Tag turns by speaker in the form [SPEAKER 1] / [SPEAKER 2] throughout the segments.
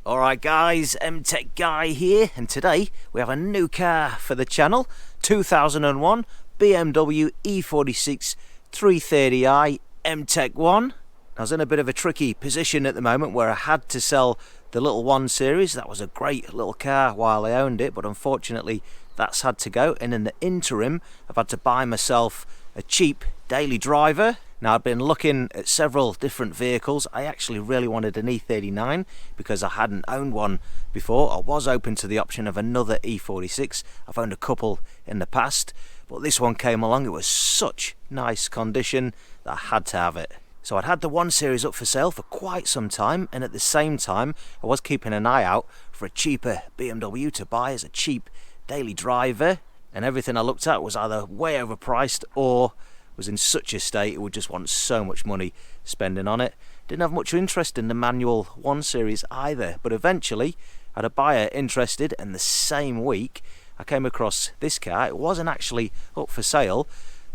[SPEAKER 1] Alright guys, M-Tech Guy here, and today we have a new car for the channel. 2001 BMW E46 330i M-Tech 1. I was in a bit of a tricky position at the moment where I had to sell the little 1 Series. That was a great little car while I owned it, but unfortunately that's had to go, and in the interim I've had to buy myself a cheap daily driver. Now, I've been looking at several different vehicles. I actually really wanted an E39 because I hadn't owned one before. I was open to the option of another E46. I've owned a couple in the past, but this one came along. It was such nice condition that I had to have it. So I'd had the 1 Series up for sale for quite some time, and at the same time I was keeping an eye out for a cheaper BMW to buy as a cheap daily driver, and everything I looked at was either way overpriced or was in such a state it would just want so much money spending on it. Didn't have much interest in the manual 1 Series either, but eventually I had a buyer interested, and the same week I came across this car. It wasn't actually up for sale,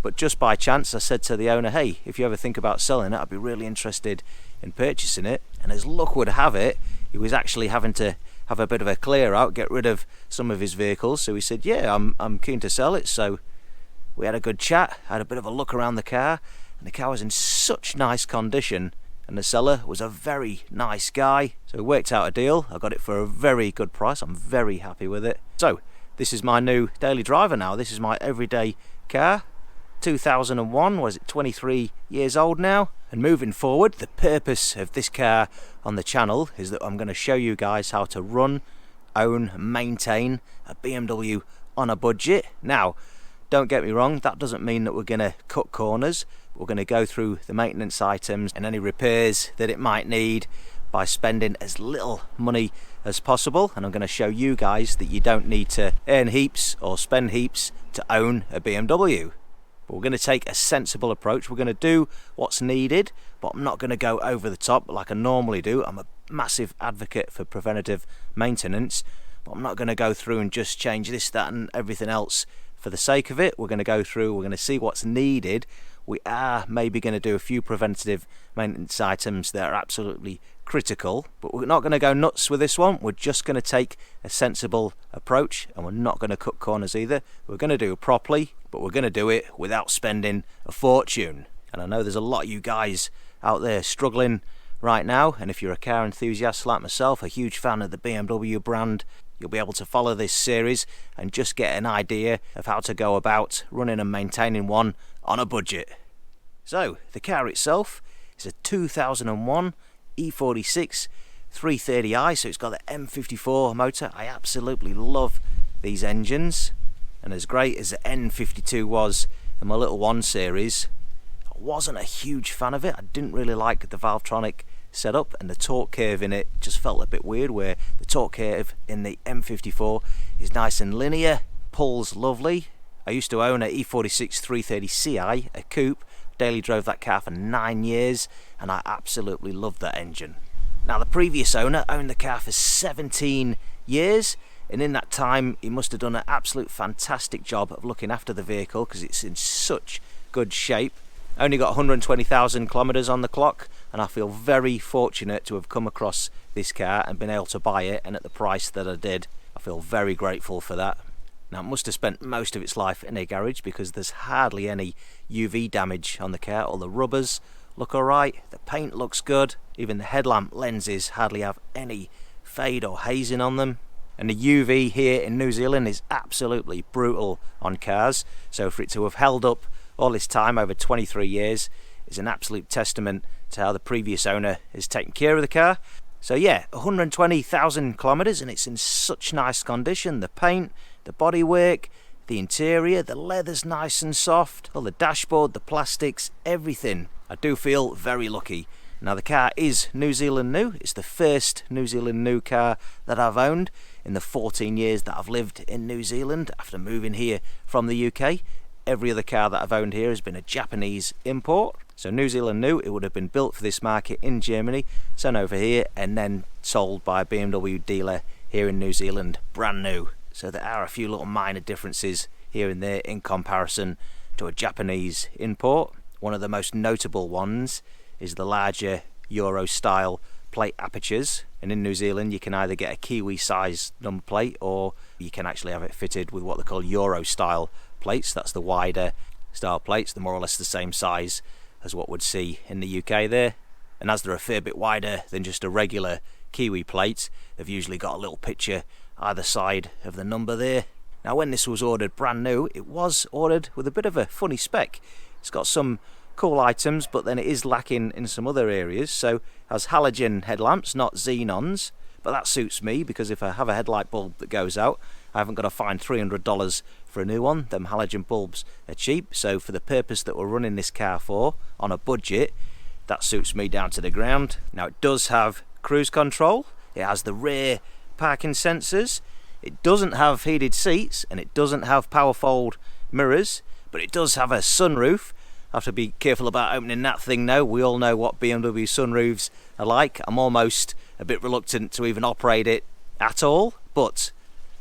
[SPEAKER 1] but just by chance I said to the owner, hey, if you ever think about selling it, I'd be really interested in purchasing it. And as luck would have it, he was actually having to have a bit of a clear out, get rid of some of his vehicles, so he said, yeah, I'm keen to sell it. So we had a good chat, had a bit of a look around the car, and the car was in such nice condition, and the seller was a very nice guy. So we worked out a deal. I got it for a very good price. I'm very happy with it. So this is my new daily driver now. This is my everyday car. 2001, was it 23 years old now? And moving forward, the purpose of this car on the channel is that I'm going to show you guys how to run, own, maintain a BMW on a budget. Now, don't get me wrong, that doesn't mean that we're going to cut corners. We're going to go through the maintenance items and any repairs that it might need by spending as little money as possible. And I'm going to show you guys that you don't need to earn heaps or spend heaps to own a BMW. But we're going to take a sensible approach. We're going to do what's needed, but I'm not going to go over the top like I normally do. I'm a massive advocate for preventative maintenance, but I'm not going to go through and just change this, that and everything else for the sake of it. We're going to go through, we're going to see what's needed. We are maybe going to do a few preventative maintenance items that are absolutely critical, but we're not going to go nuts with this one. We're just going to take a sensible approach, and we're not going to cut corners either. We're going to do it properly, but we're going to do it without spending a fortune. And I know there's a lot of you guys out there struggling right now, and if you're a car enthusiast like myself, a huge fan of the BMW brand, you'll be able to follow this series and just get an idea of how to go about running and maintaining one on a budget. So, the car itself is a 2001 E46 330i, so it's got the M54 motor. I absolutely love these engines, and as great as the N52 was in my little 1 Series, I wasn't a huge fan of it. I didn't really like the Valvetronic setup, and the torque curve in it just felt a bit weird, where the torque curve in the M54 is nice and linear, pulls lovely. I used to own a E46 330ci, a coupe, daily drove that car for 9 years, and I absolutely loved that engine. Now, the previous owner owned the car for 17 years, and in that time he must have done an absolute fantastic job of looking after the vehicle because it's in such good shape. Only got 120,000 kilometers on the clock, and I feel very fortunate to have come across this car and been able to buy it, and at the price that I did. I feel very grateful for that. Now, it must have spent most of its life in a garage because there's hardly any UV damage on the car. All the rubbers look alright, the paint looks good, even the headlamp lenses hardly have any fade or hazing on them. And the UV here in New Zealand is absolutely brutal on cars, so for it to have held up all this time, over 23 years, is an absolute testament to how the previous owner has taken care of the car. So yeah, 120,000 kilometers, and it's in such nice condition. The paint, the bodywork, the interior, the leather's nice and soft, all the dashboard, the plastics, everything. I do feel very lucky. Now, the car is New Zealand new. It's the first New Zealand new car that I've owned in the 14 years that I've lived in New Zealand after moving here from the UK. Every other car that I've owned here has been a Japanese import. So New Zealand new, it would have been built for this market in Germany, sent over here, and then sold by a BMW dealer here in New Zealand, brand new. So there are a few little minor differences here and there in comparison to a Japanese import. One of the most notable ones is the larger Euro style plate apertures, and in New Zealand you can either get a Kiwi size number plate or you can actually have it fitted with what they call Euro style plates. That's the wider style plates. They're more or less the same size as what we'd see in the UK there, and as they're a fair bit wider than just a regular Kiwi plate, they've usually got a little picture either side of the number there. Now when this was ordered brand new, it was ordered with a bit of a funny spec. It's got some cool items, but then it is lacking in some other areas. So it has halogen headlamps, not xenons, but that suits me because if I have a headlight bulb that goes out, I haven't got to find $300 for a new one. Them halogen bulbs are cheap, so for the purpose that we're running this car for, on a budget, that suits me down to the ground. Now it does have cruise control, it has the rear parking sensors, it doesn't have heated seats, and it doesn't have power fold mirrors, but it does have a sunroof. I have to be careful about opening that thing now. We all know what BMW sunroofs are like. I'm almost a bit reluctant to even operate it at all, but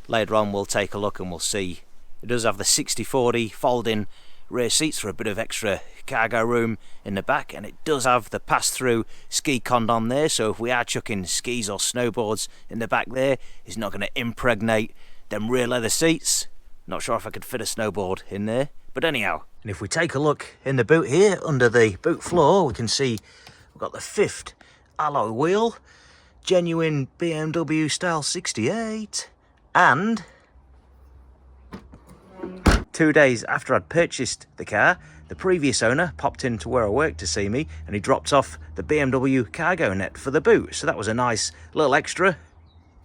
[SPEAKER 1] later on we'll take a look and we'll see. It does have the 60/40 folding rear seats for a bit of extra cargo room in the back, and it does have the pass-through ski condom there, so if we are chucking skis or snowboards in the back there, it's not going to impregnate them rear leather seats. Not sure if I could fit a snowboard in there, but anyhow. And if we take a look in the boot here, under the boot floor, we can see we've got the 5th alloy wheel, genuine BMW style 68, and 2 days after I'd purchased the car, the previous owner popped into where I worked to see me, and he dropped off the BMW cargo net for the boot, so that was a nice little extra.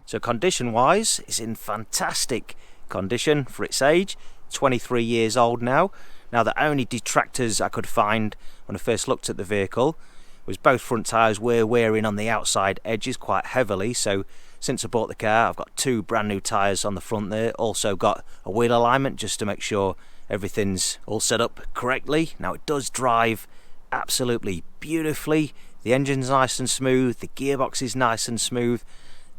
[SPEAKER 1] So condition wise, it's in fantastic condition for its age, 23 years old now. Now the only detractors I could find when I first looked at the vehicle was both front tyres were wearing on the outside edges quite heavily, so since I bought the car I've got 2 brand new tyres on the front there, also got a wheel alignment just to make sure everything's all set up correctly. Now it does drive absolutely beautifully, the engine's nice and smooth, the gearbox is nice and smooth,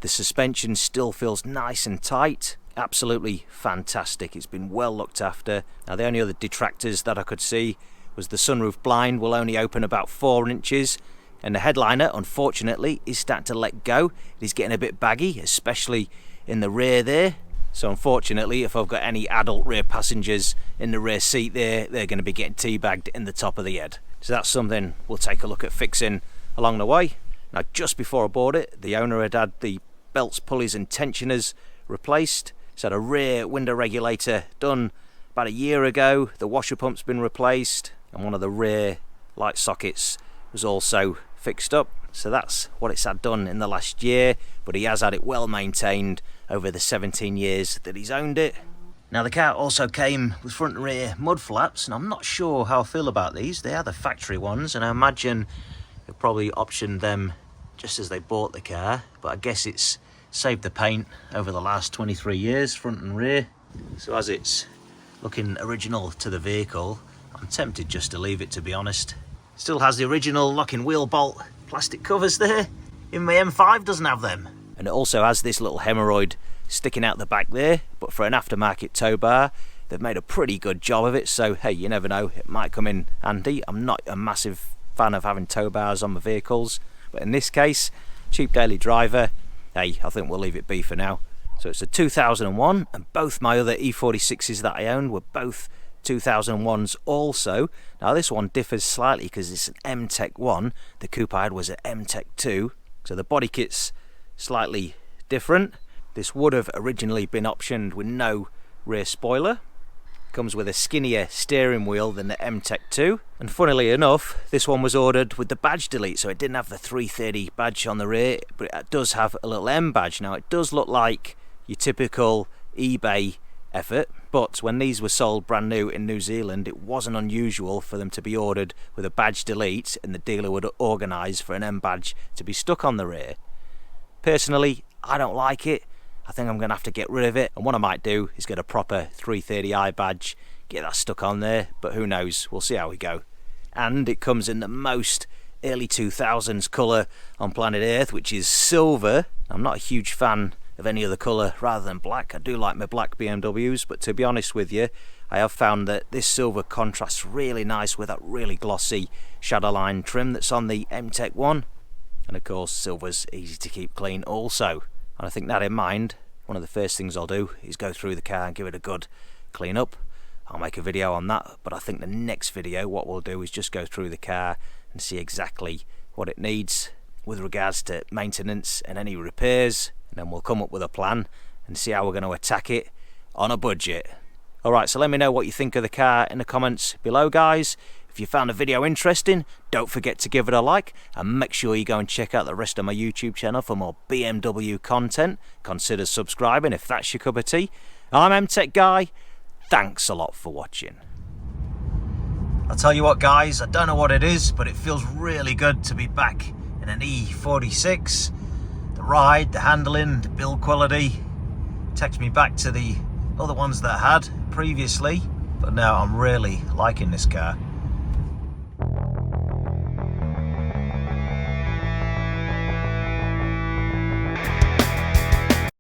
[SPEAKER 1] the suspension still feels nice and tight. Absolutely fantastic. It's been well looked after. Now the only other detractors that I could see was the sunroof blind will only open about 4 inches, and the headliner unfortunately is starting to let go. It is getting a bit baggy, especially in the rear there. So unfortunately, if I've got any adult rear passengers in the rear seat there, they're going to be getting teabagged in the top of the head. So that's something we'll take a look at fixing along the way. Now just before I bought it, the owner had the belts, pulleys and tensioners replaced. It's had a rear window regulator done about a year ago, the washer pump's been replaced, and one of the rear light sockets was also fixed up. So that's what it's had done in the last year, but he has had it well maintained over the 17 years that he's owned it. Now the car also came with front and rear mud flaps, and I'm not sure how I feel about these. They are the factory ones, and I imagine they probably optioned them just as they bought the car, but I guess it's saved the paint over the last 23 years, front and rear. So as it's looking original to the vehicle, I'm tempted just to leave it, to be honest. Still has the original locking wheel bolt plastic covers there. In my M5 doesn't have them. And it also has this little hemorrhoid sticking out the back there, but for an aftermarket tow bar, they've made a pretty good job of it, so hey, you never know, it might come in handy. I'm not a massive fan of having tow bars on my vehicles, but in this case, cheap daily driver, hey, I think we'll leave it be for now. So it's a 2001, and both my other E46s that I owned were both 2001s also. Now this one differs slightly because it's an M-Tech 1, the coupe I had was an M-Tech 2, so the body kit's slightly different. This would have originally been optioned with no rear spoiler. Comes with a skinnier steering wheel than the M-Tech 2, and funnily enough this one was ordered with the badge delete, so it didn't have the 330 badge on the rear, but it does have a little M badge. Now it does look like your typical eBay effort, but when these were sold brand new in New Zealand, it wasn't unusual for them to be ordered with a badge delete, and the dealer would organise for an M badge to be stuck on the rear. Personally, I don't like it. I think I'm going to have to get rid of it, and what I might do is get a proper 330i badge, get that stuck on there, but who knows, we'll see how we go. And it comes in the most early 2000s colour on planet Earth, which is silver. I'm not a huge fan of any other colour rather than black. I do like my black BMWs, but to be honest with you, I have found that this silver contrasts really nice with that really glossy shadowline trim that's on the M-Tech 1. And of course silver's easy to keep clean also. And I think that in mind, one of the first things I'll do is go through the car and give it a good clean up. I'll make a video on that, but I think the next video what we'll do is just go through the car and see exactly what it needs with regards to maintenance and any repairs, and then we'll come up with a plan and see how we're going to attack it on a budget. Alright, so let me know what you think of the car in the comments below, guys. If you found the video interesting, don't forget to give it a like, and make sure you go and check out the rest of my YouTube channel for more BMW content. Consider subscribing if that's your cup of tea. I'm MTech Guy. Thanks a lot for watching. I'll tell you what, guys, I don't know what it is, but it feels really good to be back in an E46. The ride, the handling, the build quality takes me back to the other ones that I had previously, but now I'm really liking this car.